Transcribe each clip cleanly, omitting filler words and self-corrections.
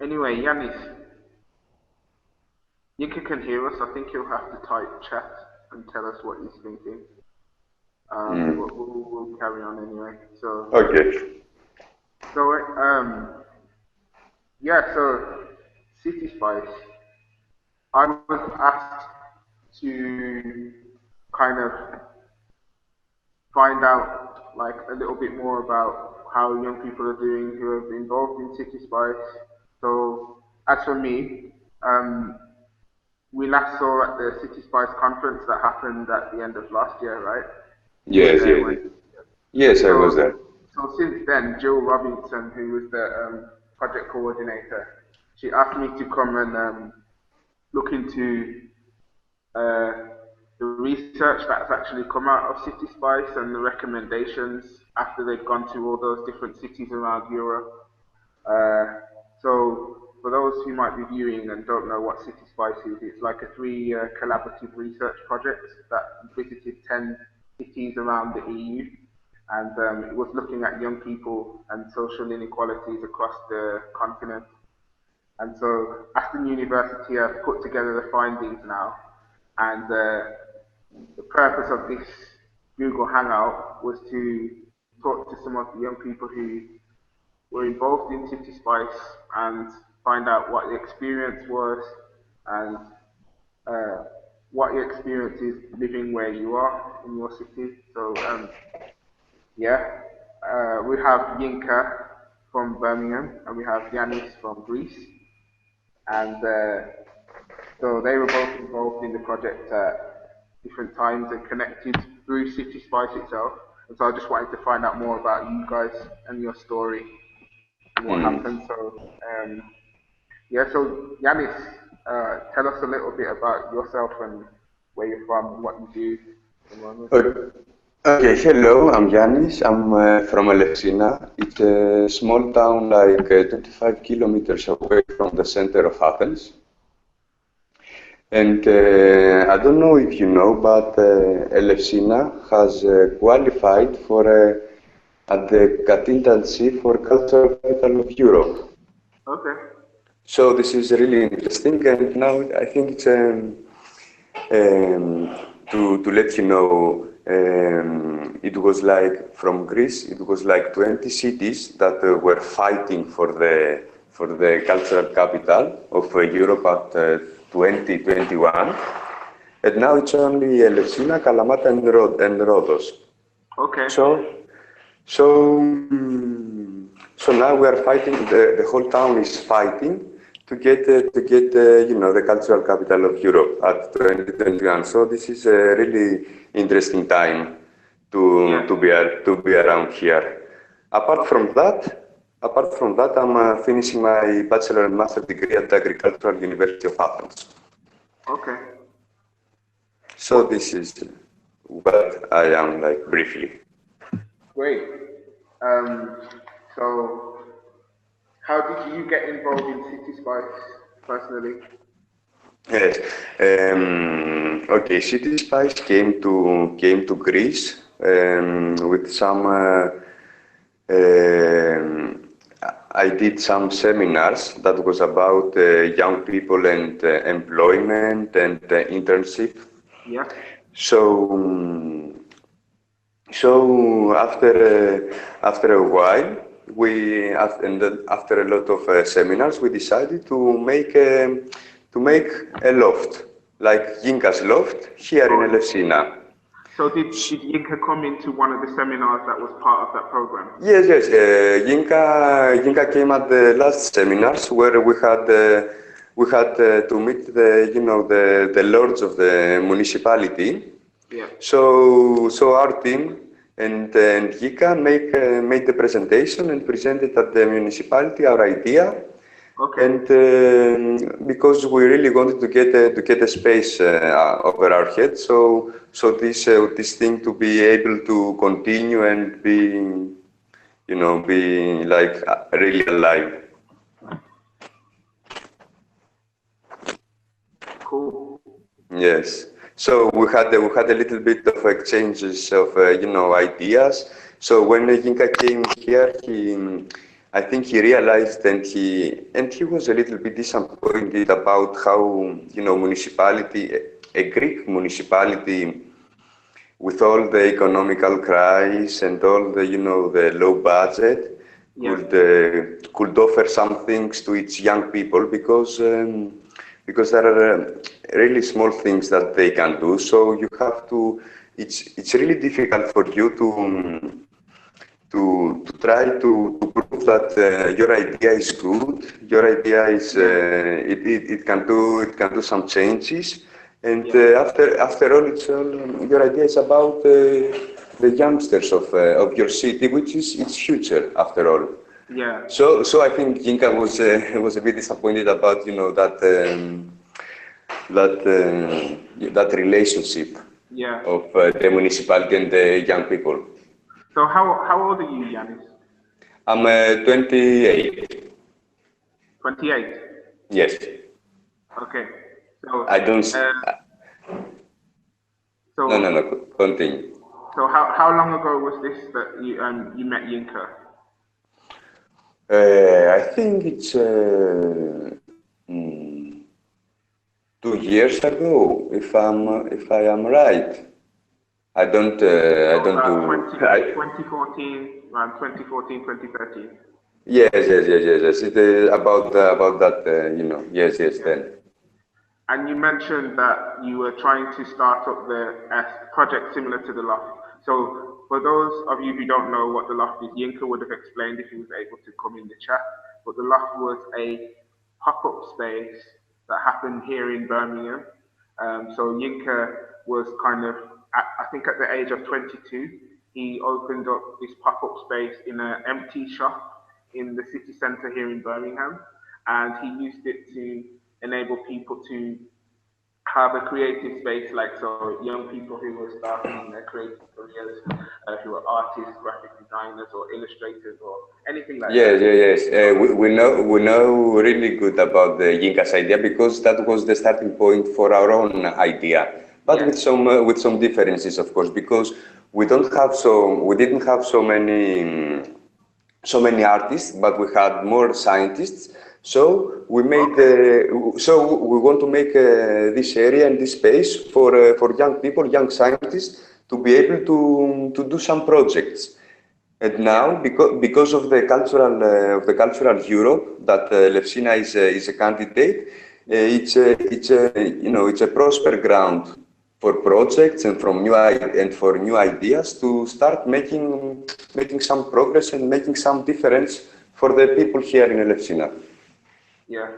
Anyway, Yanis, Yinka can hear us. I think he'll have to type chat and tell us what he's thinking. Mm. We'll carry on anyway. Okay. So, yeah, so City Spice. I was asked to kind of find out like a little bit more about how young people are doing who have been involved in City Spice. So, as for me, um, we last saw at the City Spice conference that happened at the end of last year, right? You were Yes, there, yes, when yes. Yes, I was so there. so since then, Jill Robinson, who was the project coordinator, she asked me to come and look into uh, the research that's actually come out of City Spice and the recommendations after they've gone to all those different cities around Europe. Uh, so, for those who might be viewing and don't know what City Spice is, it's like a three-year collaborative research project that visited 10 cities around the EU. And it was looking at young people and social inequalities across the continent. And so Aston University have put together the findings now. And the purpose of this Google Hangout was to talk to some of the young people who were involved in City Spice and find out what the experience was and uh, what your experience is living where you are in your city. So yeah, we have Yinka from Birmingham and we have Yanis from Greece, and so they were both involved in the project at different times and connected through City Spice itself. And so I just wanted to find out more about you guys and your story and what Mm. happened. So yeah, so Yanis, tell us a little bit about yourself and where you're from, what you do at the moment. O- Okay, hello, I'm Yanis. I'm from Elefsina. It's a small town like 25 kilometers away from the center of Athens. And I don't know if you know, but Elefsina has qualified for at the candidacy for Cultural Capital of Europe. Okay. So this is really interesting, and now I think it's to let you know, it was like from Greece, it was like 20 cities that were fighting for the cultural capital of Europe at 2021, and now it's only Elefsina, Kalamata, and Rhodos. Okay. So, so now we are fighting. The whole town is fighting to get you know the cultural capital of Europe at 2021. So this is a really interesting time Yeah. to be around here. Apart Okay. from that, I'm finishing my bachelor and master degree at the Agricultural University of Athens. Okay. So What? this is what I am like briefly. Great. Um, so how did you get involved in City Spice personally? Yes. Okay. CITISPYCE came to Greece with some. Um, I did some seminars that was about young people and employment and internship. Yeah. So so after a while, and then after a lot of seminars, we decided to make a loft like Yinka's loft here in Oh, Elefsina. so did Yinka come into one of the seminars that was part of that program? Yes, yes. Yinka came at the last seminars where we had to meet the you know the lords of the municipality. Yeah. So our team and Yika made the presentation and presented at the municipality our idea, Okay. and because we really wanted to get a space over our head, so this thing to be able to continue and be be like really alive. Cool. Yes. So we had a little bit of exchanges of ideas. So when Yinka came here, I think he realized, and he was a little bit disappointed about how, municipality, a Greek municipality, with all the economical crisis and all the, the low budget, Yeah. could offer some things to its young people, because there are really small things that they can do. So you have to. It's really difficult for you to try to prove that your idea is good. Your idea is it can do some changes. And after all, it's all your idea is about the youngsters of your city, which is its future after all. Yeah. So I think Yinka was a bit disappointed about that relationship of the municipality and the young people. So how old are you, Yanis? I'm 28. 28. Yes. Okay. So I don't. So No. Continue. So how long ago was this that you met Yinka? I think it's 2 years ago, if I am right. I don't do. 2014, around 2014, 2013. Yes. It is about that. Yes. Then. And you mentioned that you were trying to start up the project similar to the loft. So for those of you who don't know what the loft is, Yinka would have explained if he was able to come in the chat. But the loft was a pop-up space that happened here in Birmingham. So Yinka was kind of, I think at the age of 22, he opened up this pop-up space in an empty shop in the city centre here in Birmingham. And he used it to enable people to have a creative space, like so young people who were starting their creative careers, who are artists, graphic designers, or illustrators, or anything like that. Yes. We know really good about the Yinka's idea, because that was the starting point for our own idea, but with some differences, of course, because we didn't have so many artists, but we had more scientists. So we made. So we want to make this area and this space for young people, young scientists, to be able to do some projects. And now, because of the cultural Europe that Lefsina is a candidate, it's a prosper ground for projects and for new ideas to start making some progress and making some difference for the people here in Elefsina. Yeah.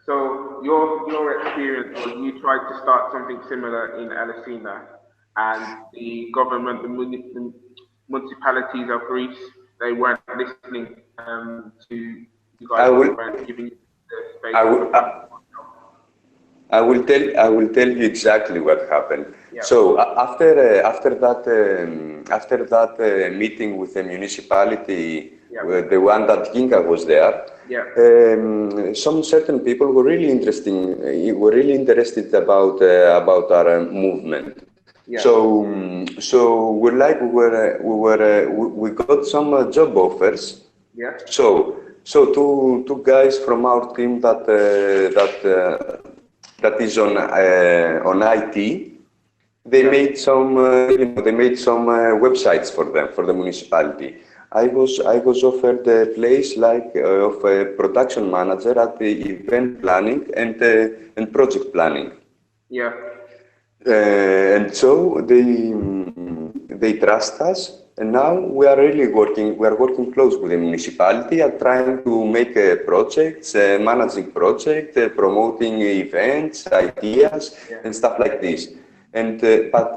So your experience was you tried to start something similar in Elefsina, and the government, the municipalities of Greece, they weren't listening to you guys. Weren't giving you the space. I will tell you exactly what happened. Yeah. So after that meeting with the municipality, the one that Yinka was there, some certain people were really interested about our movement. Yeah. So we got some job offers. Yeah. So two guys from our team that is on IT. They made some websites for them, for the municipality. I was offered a place of a production manager at the event planning and project planning. Yeah. And so they trust us, and now we are really working. We are working close with the municipality and trying to make projects, managing projects, promoting events, ideas, and stuff like this. And but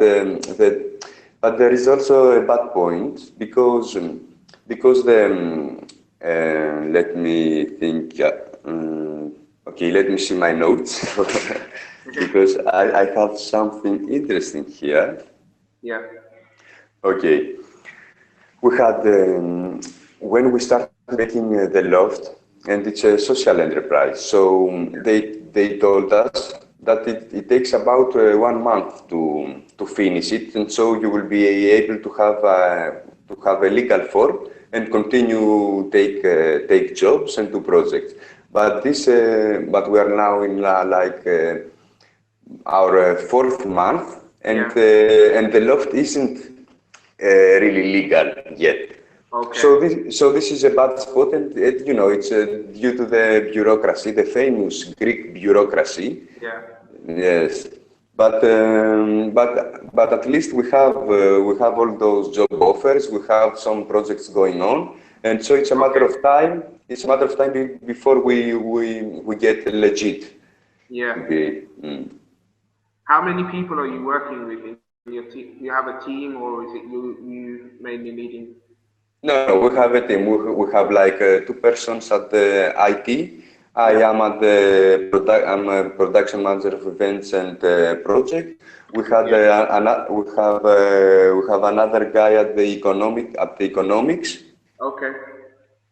there is also a bad point, because the let me think. Okay, let me see my notes. Because I have something interesting here. Yeah. Okay. We had, when we started making the loft, and it's a social enterprise, so they told us that it takes about 1 month to finish it, and so you will be able to have a legal form and continue take jobs and do projects. But but we are now in our fourth month, and the loft isn't really legal yet. Okay. So this is a bad spot, and it's due to the bureaucracy, the famous Greek bureaucracy. Yeah. Yes, but at least we have all those job offers. We have some projects going on, and so it's a matter of time. It's a matter of time before we get legit. Yeah. Okay. How many people are you working with in your team? You have a team, or is it you mainly leading? No, we have a team. We have like two persons at the IT. I am at the I'm a production manager of events and project. We have another guy at the economics. Okay.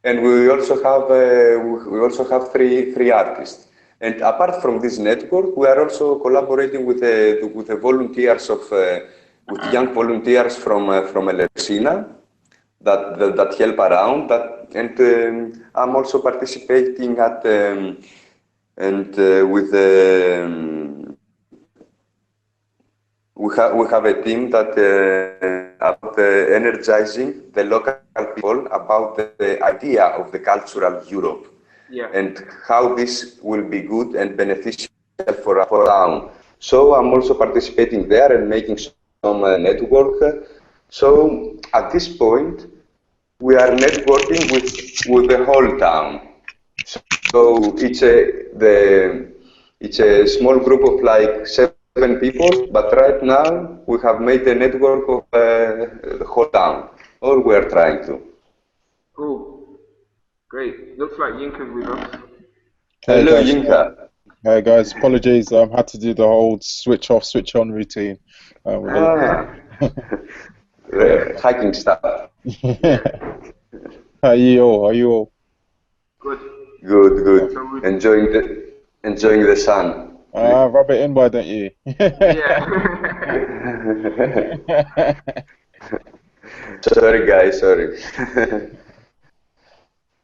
And we also have three artists. And apart from this network, we are also collaborating with the volunteers with young volunteers from Eleursina that help around and I'm also participating at and with we have a team that about energizing the local people about the idea of the cultural Europe and how this will be good and beneficial for our town. So I'm also participating there and making some network. So at this point, we are networking with the whole town. So it's a small group of like 7 people, but right now we have made a network of the whole town, or we are trying to. Cool. Great. Looks like Yinka's with us. Hey Hello, guys, Yinka. hey guys, apologies. Had to do the whole switch off, switch on routine. Hiking stuff. How are you all? Are you all? Good. Good. So Enjoying the sun. Rub it in, why don't you? yeah. Sorry, guys. Sorry.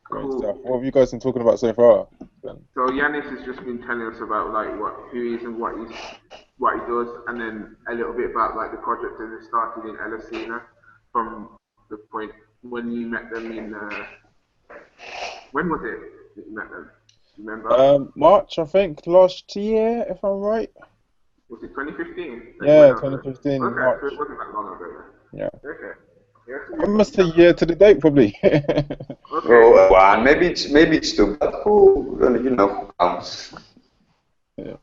Great Cool. stuff. What have you guys been talking about so far? So Yanis has just been telling us about like who he is and what he does, and then a little bit about like the project that it started in Eleursina from the point when you met them in when was it that you met them? Do you remember? March, I think, last year, if I'm right. Was it 2015? Yeah, 2015 Okay, March. so it wasn't that long ago. Yeah. Okay. Yeah, so Almost a year to the date, probably. Okay. Oh, one. Maybe it's two, but who counts? Yeah.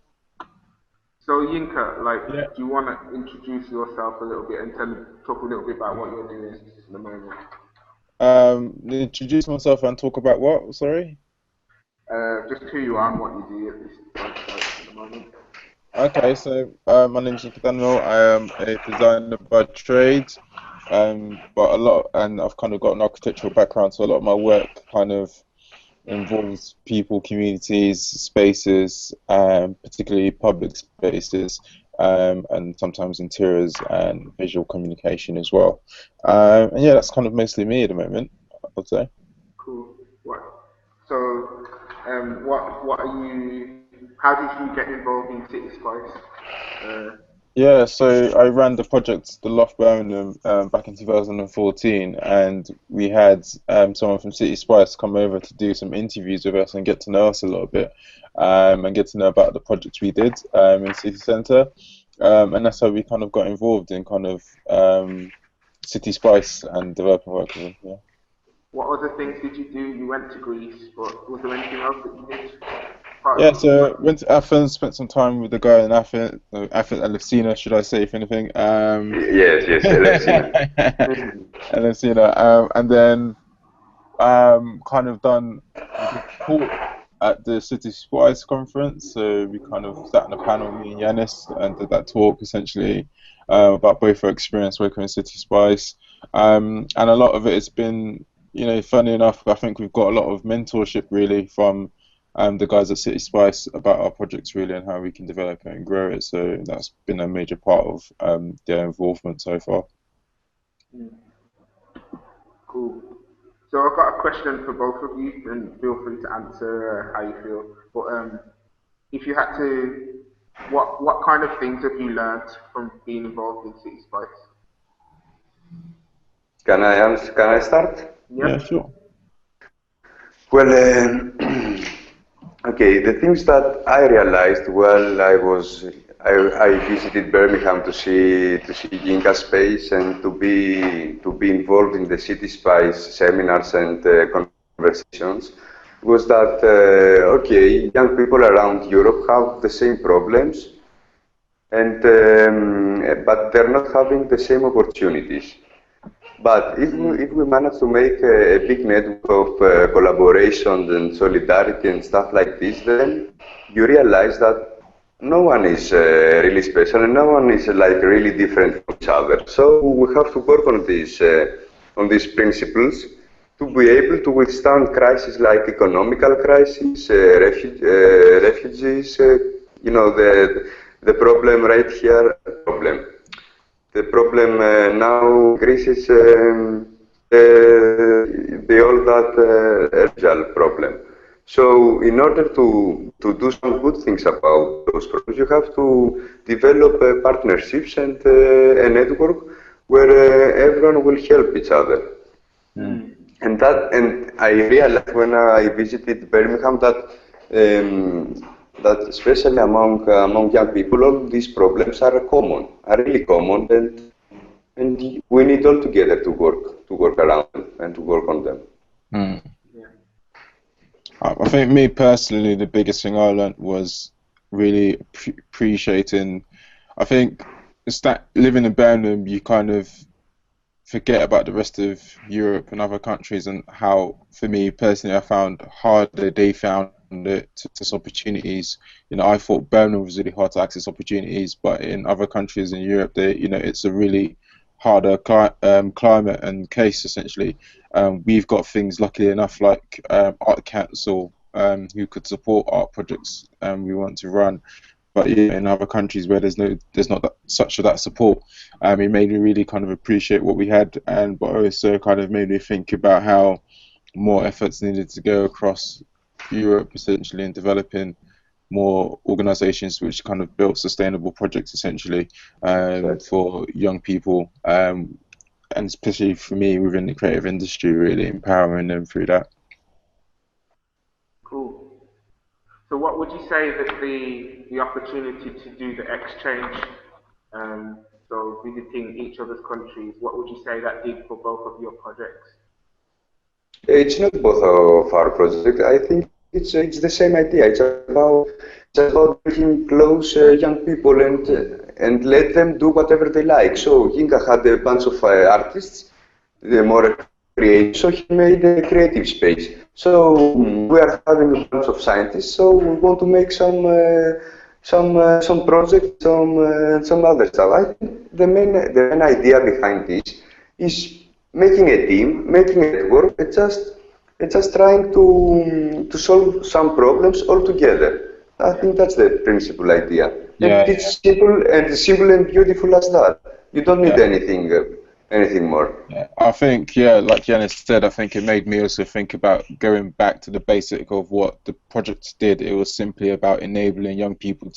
So Yinka, like, Yeah. do you want to introduce yourself a little bit and talk a little bit about what you're doing at the moment? Introduce myself and talk about what? Sorry. Just who you are and what you do at this at the moment. Okay, so my name's Nick Daniel. I am a designer by trade, but and I've kind of got an architectural background, so a lot of my work kind of involves people, communities, spaces, particularly public spaces, and sometimes interiors and visual communication as well. And yeah, that's kind of mostly me at the moment, I'd say. Cool. What? So, what are you? How did you get involved in CITISPYCE? Yeah, so I ran the project, the Loft Birmingham, back in 2014, and we had someone from City Spice come over to do some interviews with us and get to know us a little bit, and get to know about the projects we did in City Centre, and that's how we kind of got involved in kind of City Spice and developing work with them. Yeah. What other things did you do? You went to Greece, but was there anything else that you did? Yeah, so went to Athens, spent some time with the guy in Athens, Elefsina, should I say, if anything. Yes, Eleursina. Elefsina, and then kind of done a good talk at the City Spice conference. So we kind of sat on a panel, me and Yanis, and did that talk essentially about both our experience working with City Spice. And a lot of it has been, funny enough, I think we've got a lot of mentorship really from the guys at City Spice about our projects really and how we can develop it and grow it. So that's been a major part of their involvement so far. Cool. So I've got a question for both of you, and feel free to answer how you feel. But if you had to, what kind of things have you learned from being involved in City Spice? Can I answer? Can I start? Yeah, Yep. sure. Well, okay, the things that I realized while I visited Birmingham to see Ginga Space and to be involved in the City Spice seminars and conversations was that okay, young people around Europe have the same problems, and but they're not having the same opportunities. But if we manage to make a big network of collaboration and solidarity and stuff like this, then you realize that no one is really special and no one is like really different from each other. So we have to work on these principles to be able to withstand crises like economical crisis, refugees, the problem right here, problem. The problem now in Greece is the all that regional problem. So in order to do some good things about those problems, you have to develop partnerships and a network where everyone will help each other. Mm. And I realized when I visited Birmingham that especially among young people, all these problems are common, are really common, and we need all together to work around them and to work on them. Mm. Yeah. I think me personally, the biggest thing I learned was really appreciating. I think it's that living in Birmingham, you kind of forget about the rest of Europe and other countries, and how, for me personally, I found harder they found it to access opportunities. I thought Birmingham was really hard to access opportunities, but in other countries in Europe, it's a really harder climate and case essentially. We've got things, luckily enough, like Art Council, who could support art projects we want to run. But yeah, in other countries where there's not such of that support, it made me really kind of appreciate what we had, and but also kind of made me think about how more efforts needed to go across Europe, essentially, in developing more organisations which kind of built sustainable projects, essentially, Exactly. for young people, and especially for me within the creative industry, really empowering them through that. Cool. So what would you say that the opportunity to do the exchange, so visiting each other's countries, what would you say that did for both of your projects? It's not both of our projects. I think it's the same idea. It's about bringing close young people and let them do whatever they like. So Ginga had a bunch of artists, the more creative. So he made a creative space. So we are having a bunch of scientists. So we want to make some projects, some other stuff. I think the main idea behind this is making a team, making a network, and just trying to solve some problems all together. I Yeah. think that's the principal idea, and Yeah, it's simple and beautiful as that. You don't need yeah. anything more. Yeah, I think, yeah, like Janice said, I think it made me also think about going back to the basic of what the project did. It was simply about enabling young people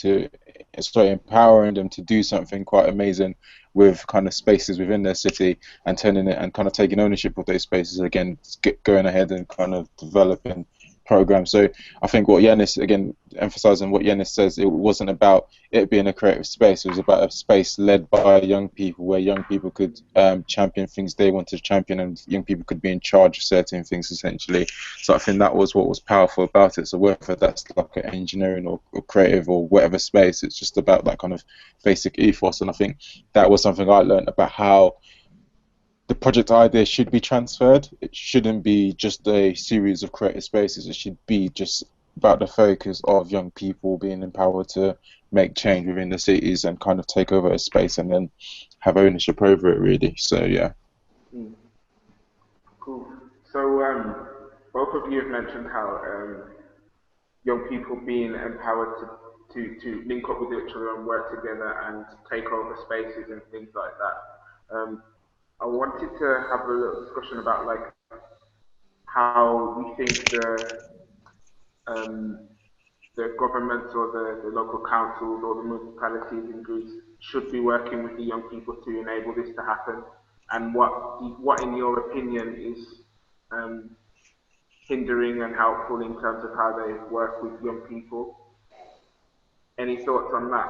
empowering them to do something quite amazing with kind of spaces within their city, and turning it and kind of taking ownership of those spaces again, going ahead and kind of developing programs. So I think what Yanis, again, emphasizing what Yanis says, it wasn't about it being a creative space. It was about a space led by young people, where young people could champion things they wanted to champion, and young people could be in charge of certain things, essentially. So I think that was what was powerful about it. So whether that's like an engineering or creative or whatever space, it's just about that kind of basic ethos. And I think that was something I learned about how the project idea should be transferred. It shouldn't be just a series of creative spaces. It should be just about the focus of young people being empowered to make change within the cities and kind of take over a space and then have ownership over it, really. So yeah. Mm. Cool. So both of you have mentioned how young people being empowered to link up with each other and work together and take over spaces and things like that. I wanted to have a little discussion about like how we think um, the governments or the local councils or the municipalities in Greece should be working with the young people to enable this to happen, and what in your opinion is um, hindering and helpful in terms of how they work with young people. Any thoughts on that?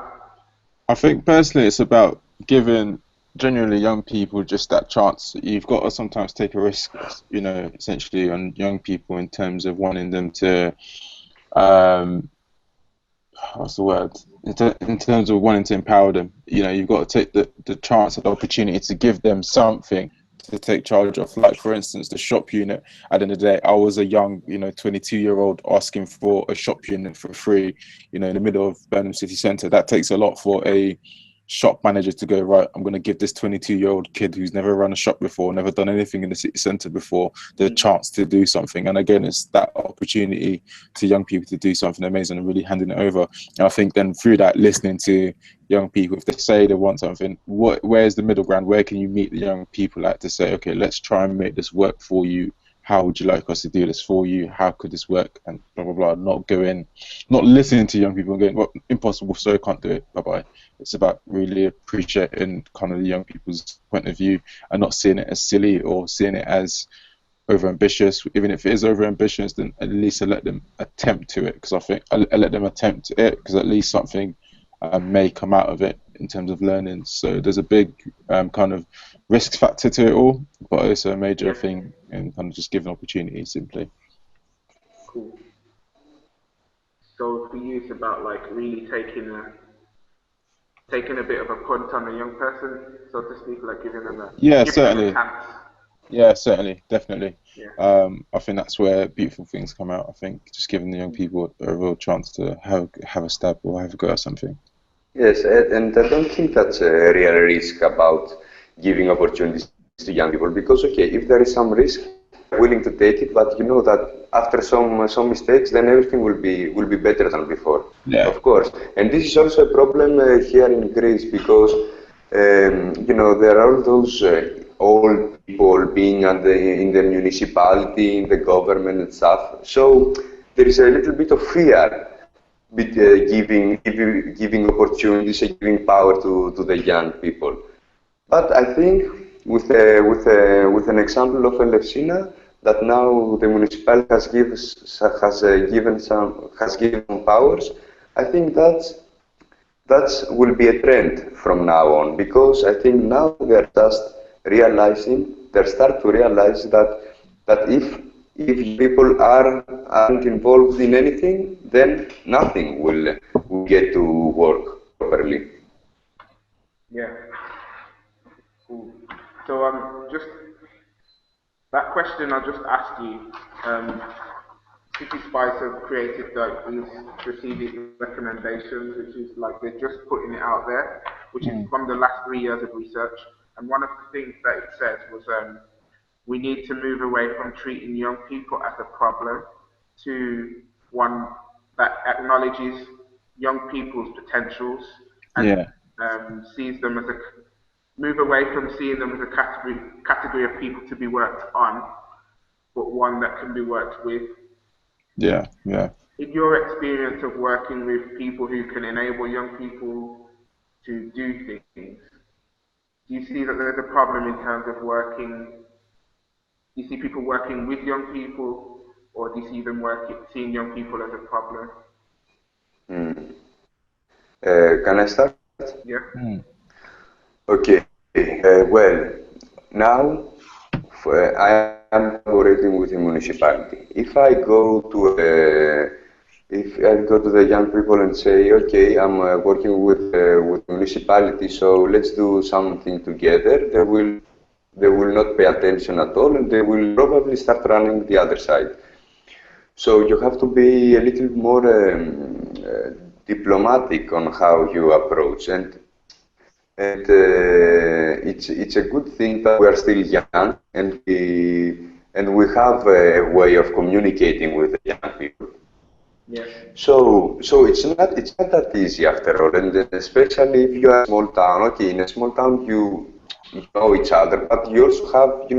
I think personally it's about giving genuinely young people just that chance. You've got to sometimes take a risk, essentially on young people in terms of wanting them to, um, what's the word? In terms of wanting to empower them, you've got to take the chance and the opportunity to give them something to take charge of. Like, for instance, the shop unit. At the end of the day, I was a young, 22-year-old asking for a shop unit for free, in the middle of Birmingham city centre. That takes a lot for a shop manager to go, right, I'm going to give this 22-year-old kid who's never run a shop before, never done anything in the city centre before, the chance to do something. And again, it's that opportunity to young people to do something amazing and really handing it over. And I think then through that, listening to young people, if they say they want something, where's the middle ground? Where can you meet the young people at to say, okay, let's try and make this work for you. How would you like us to do this for you? How could this work? And blah, blah, blah. Not listening to young people and going, well, impossible, so I can't do it. Bye-bye. It's about really appreciating kind of the young people's point of view and not seeing it as silly or seeing it as over-ambitious. Even if it is over-ambitious, then at least I let them attempt to it, because I think I let them attempt it because at least something may come out of it in terms of learning. So there's a big kind of risk factor to it all, but it's a major thing in kind of just giving opportunities simply. Cool. So for you, it's about like really taking a bit of a punt on a young person, so to speak, like giving them a chance. Yeah, certainly, definitely. Yeah. I think that's where beautiful things come out. I think just giving the young people a real chance to have a stab or have a go at something. Yes, and I don't think that's a real risk about giving opportunities to young people, because okay, if there is some risk, they're willing to take it, but you know that after some mistakes, then everything will be better than before. Yeah. Of course, and this is also a problem here in Greece, because there are all those old people being in the municipality, in the government and stuff. So there is a little bit of fear. Giving opportunities and giving power to the young people. But I think with an example of Elefsina, that now the municipality has given powers, I think that will be a trend from now on, because I think now they're start to realize that if people aren't involved in anything, then nothing will get to work properly. Yeah. Cool. So just that question I just asked you. CITISPYCE have created these strategic recommendations, which is like they're just putting it out there, which is from the last 3 years of research. And one of the things that it says was we need to move away from treating young people as a problem to one that acknowledges young people's potentials and sees them as move away from seeing them as a category of people to be worked on, but one that can be worked with. Yeah. In your experience of working with people who can enable young people to do things, do you see that there's a problem in terms of working? Do you see people working with young people, or do you see them seeing young people as a problem? Can I start? Yeah. Okay. Well, now I am collaborating with the municipality. If I go to the young people and say, okay, I'm working with municipality, so let's do something together, they will not pay attention at all, and they will probably start running the other side. So you have to be a little more diplomatic on how you approach, and it's a good thing that we are still young, and we have a way of communicating with the young people. Yeah. So it's not that easy after all, and especially if you are in a small town. Okay, in a small town you know each other, but you also have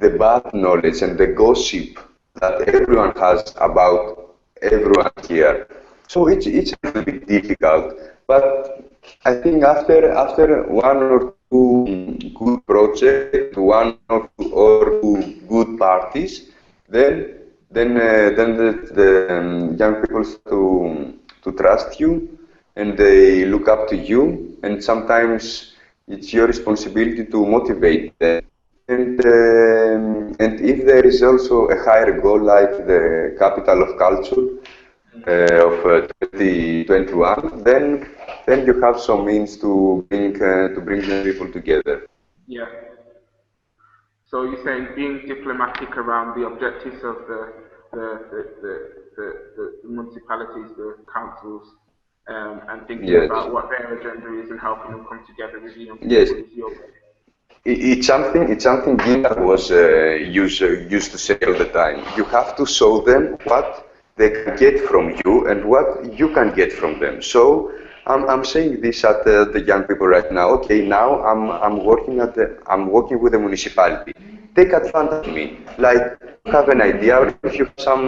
the the bad knowledge and the gossip that everyone has about everyone here. So it's a little bit difficult, but I think after one or two good projects, one or two good parties, then the young people start to trust you, and they look up to you, and sometimes it's your responsibility to motivate them. And if there is also a higher goal like the capital of culture of 2021, then you have some means to bring the people together. Yeah. So you're saying being diplomatic around the objectives of the municipalities, the councils, and thinking Yes. about what their agenda is and helping them come together with the young Yes. people is your way. It's something Gina was used to say all the time. You have to show them what they can get from you and what you can get from them. So I'm saying this at the young people right now. Okay, now I'm working with the municipality. Take advantage of me. Like, you have an idea, or if you have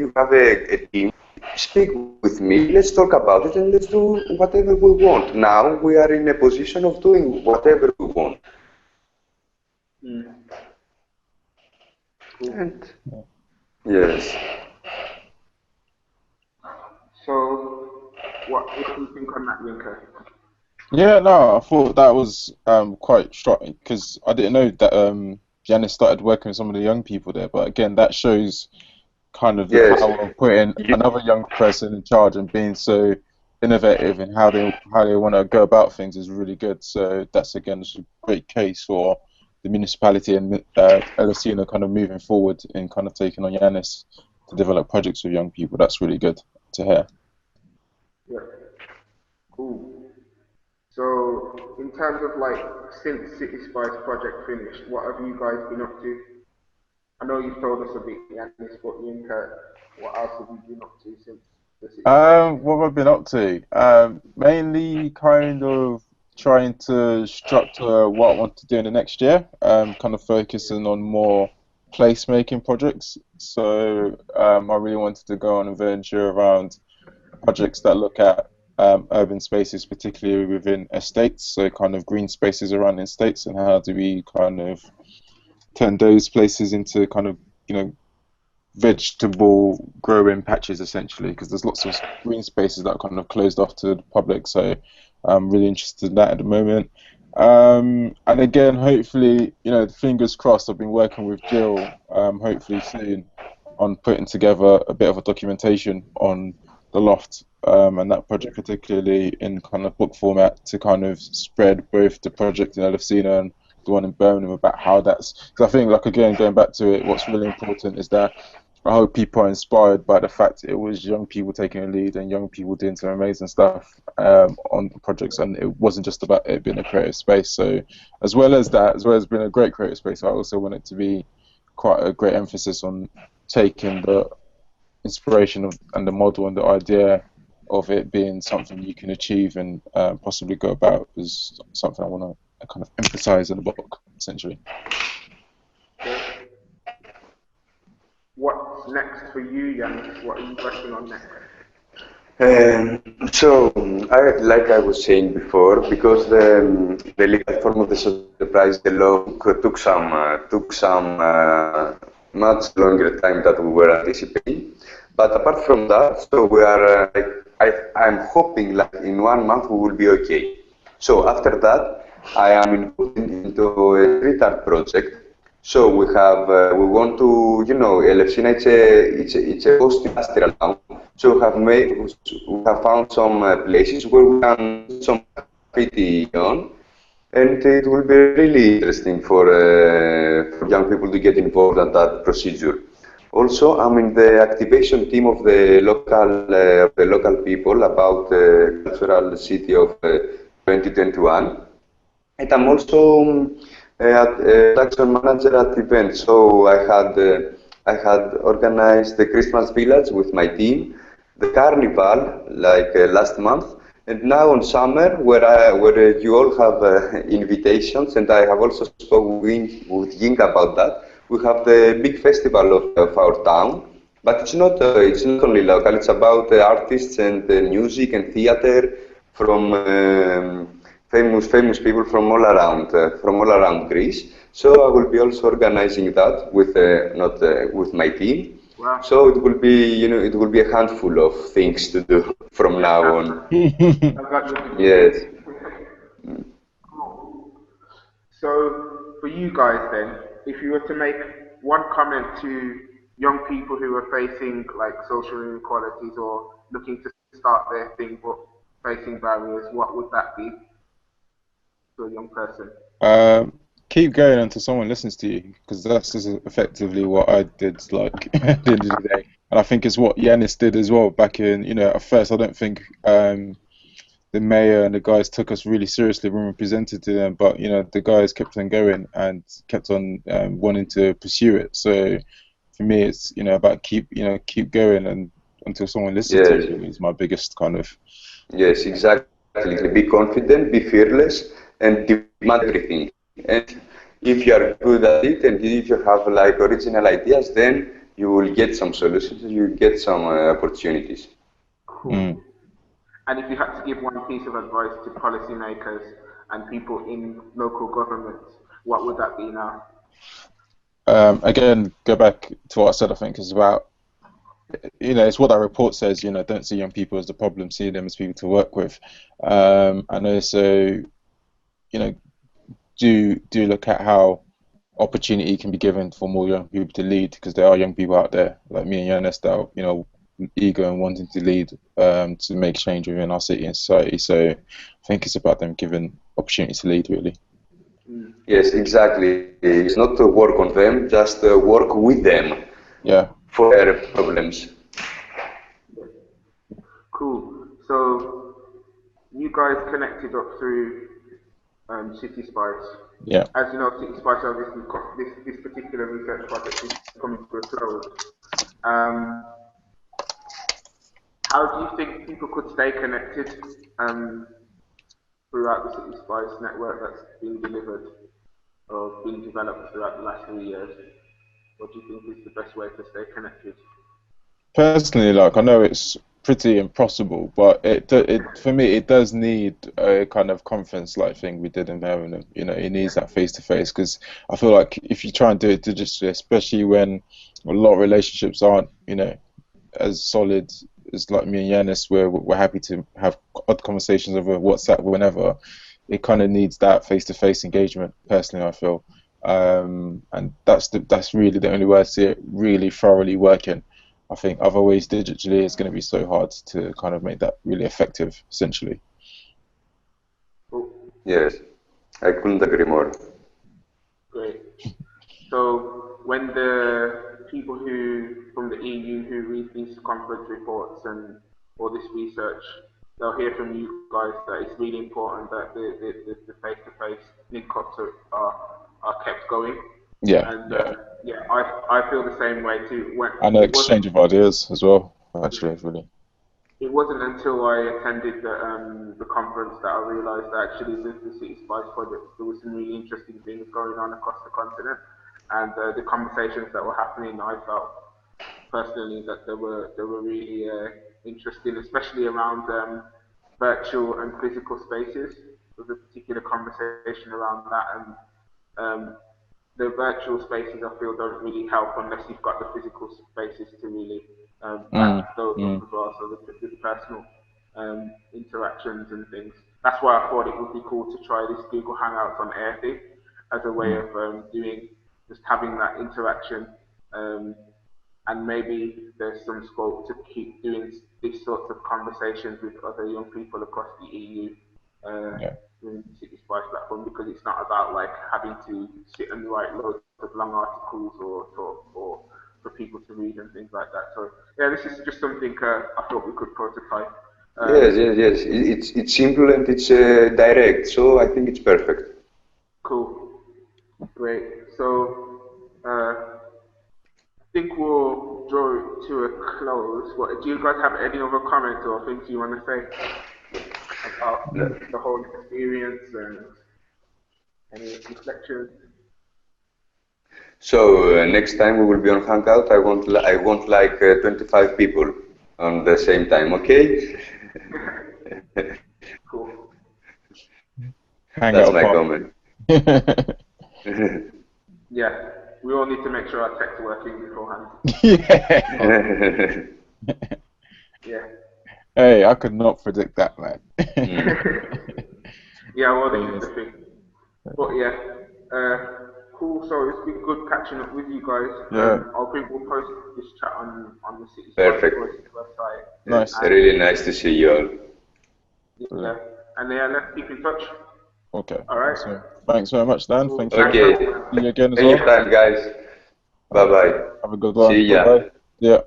you have a team. Speak with me, let's talk about it, and let's do whatever we want. Now we are in a position of doing whatever we want. Cool. And yes. So, what do you think on that, Yinka? Yeah, no, I thought that was quite striking because I didn't know that Janice started working with some of the young people there. But again, that shows kind of the Yes. power of putting another young person in charge and being so innovative in how they want to go about things is really good. So that's again just a great case for the municipality and Elesina kind of moving forward and kind of taking on Yanis to develop projects with young people. That's really good to hear. Yeah. Cool. So, in terms of like, since CITISPYCE project finished, what have you guys been up to? I know you've told us a bit, Yanis, but Yinka, what else have you been up to since the CITISPYCE? What have I been up to? Mainly kind of trying to structure what I want to do in the next year. Kind of focusing on more placemaking projects. So I really wanted to go on a venture around projects that look at urban spaces, particularly within estates. So kind of green spaces around estates, and how do we kind of turn those places into kind of vegetable growing patches essentially, because there's lots of green spaces that are kind of closed off to the public. So I'm really interested in that at the moment. And again, hopefully, fingers crossed, I've been working with Jill, hopefully soon, on putting together a bit of a documentation on the loft, and that project particularly in kind of book format to kind of spread both the project in Elefsina and the one in Birmingham about how that's, because I think, like, again, going back to it, what's really important is that I hope people are inspired by the fact it was young people taking a lead and young people doing some amazing stuff on projects, and it wasn't just about it being a creative space. So as well as being a great creative space, I also want it to be quite a great emphasis on taking the inspiration of and the model and the idea of it being something you can achieve and possibly go about is something I want to kind of emphasize in the book, essentially. What's next for you, Yanis? What are you working on next? So, like I was saying before, because the legal form of the social enterprise, the law, took some much longer time that we were anticipating. But apart from that, so we are. I'm hoping like in 1 month we will be okay. So after that, I am involved into a street art project. So we want to, Elefsina, it's a post-industrial town. So we have found some places where we can put some graffiti on, and it will be really interesting for young people to get involved in that procedure. Also, I'm in the activation team of the local people about the cultural city of 2021. And I'm also production manager at events. So I had organized the Christmas village with my team, the carnival like last month, and now on summer where you all have invitations, and I have also spoken with Ying about that. we have the big festival of our town. But it's not only local. It's about artists and music and theater from famous people from all around Greece. So I will be also organizing that with not with my team. Wow. So it will be it will be a handful of things to do from now on. I've got you. Yes. Cool. So, for you guys then, if you were to make one comment to young people who are facing like social inequalities or looking to start their thing but facing barriers, what would that be to a young person? Keep going until someone listens to you, because that's just effectively what I did, like at the end of the day. And I think it's what Yanis did as well back in, at first I don't think the mayor and the guys took us really seriously when we presented to them, but the guys kept on going and kept on wanting to pursue it. So for me, it's about keep going and until someone listens to Yes. you. Really is my biggest kind of. Yes, exactly. Be confident, be fearless, and demand everything. And if you are good at it, and if you have like original ideas, then you will get some solutions. You will get some opportunities. Cool. And if you had to give one piece of advice to policymakers and people in local governments, what would that be now? Again, go back to what I said. I think is about it's what that report says. Don't see young people as the problem, see them as people to work with, and also do look at how opportunity can be given for more young people to lead, because there are young people out there like me and Jonas that are, eager and wanting to lead, to make change within our city and society. So I think it's about them given opportunity to lead, really. Yes, exactly. It's not to work on them, just work with them Yeah. for their problems. Cool. So you guys connected up through CITISPYCE. Yeah. As you know, CITISPYCE obviously this particular research project is coming to a close. Um, how do you think people could stay connected throughout the CITISPYCE network that's been delivered or been developed throughout the last 3 years? What do you think is the best way to stay connected? Personally, like I know it's pretty impossible, but it for me it does need a kind of conference like thing we did in Birmingham. It needs that face to face, because I feel like if you try and do it digitally, especially when a lot of relationships aren't as solid as like me and Yanis, where we're happy to have odd conversations over WhatsApp whenever, it kind of needs that face to face engagement. Personally, I feel, and that's really the only way I see it really thoroughly working. I think other ways digitally is going to be so hard to kind of make that really effective, essentially. Oh, Yes, I couldn't agree more. great. So when the people who from the EU who read these conference reports and all this research, they'll hear from you guys that it's really important that the face-to-face link-ups are kept going. Yeah, And yeah, yeah, I feel the same way too. When and an exchange of ideas as well. Actually, it's really. it wasn't until I attended the conference that I realised that actually the City Spice project, there was some really interesting things going on across the continent, and the conversations that were happening, I felt personally that they were really interesting, especially around virtual and physical spaces. There was a particular conversation around that, and um, the virtual spaces I feel don't really help unless you've got the physical spaces to really Mm, back those up mm, as well. So the personal interactions and things. That's why I thought it would be cool to try this Google Hangouts on Air thing as a way mm. of doing just having that interaction. Um, and maybe there's some scope to keep doing these sorts of conversations with other young people across the EU Yeah. doing the City Spice platform, because it's not about like having to sit and write loads of long articles or for people to read and things like that. So yeah, this is just something I thought we could prototype. Yes, Um, yes, yes. It's simple and it's direct, so I think it's perfect. cool, great. So I think we'll draw it to a close. What do you guys have any other comments or things you want to say about the whole experience and any reflections? So next time we will be on Hangout. I want like 25 people on the same time. Okay? Cool. Hang That's out my part. comment. Yeah, we all need to make sure our tech's working beforehand. Yeah. Yeah. Hey, I could not predict that, man. Yeah, well, this is Yes. the thing. But yeah, cool. So it's been good catching up with you guys. Yeah. We'll post this chat on the Perfect. CITISPYCE website. Nice. And Really nice to see you all. yeah, and yeah, let's keep in touch. Okay. All right. So, thanks very much, Dan. Cool. Thank you. Okay. See you again as well. Anytime, guys. All right. Bye-bye. Have a good one. See ya. Bye-bye. Yeah.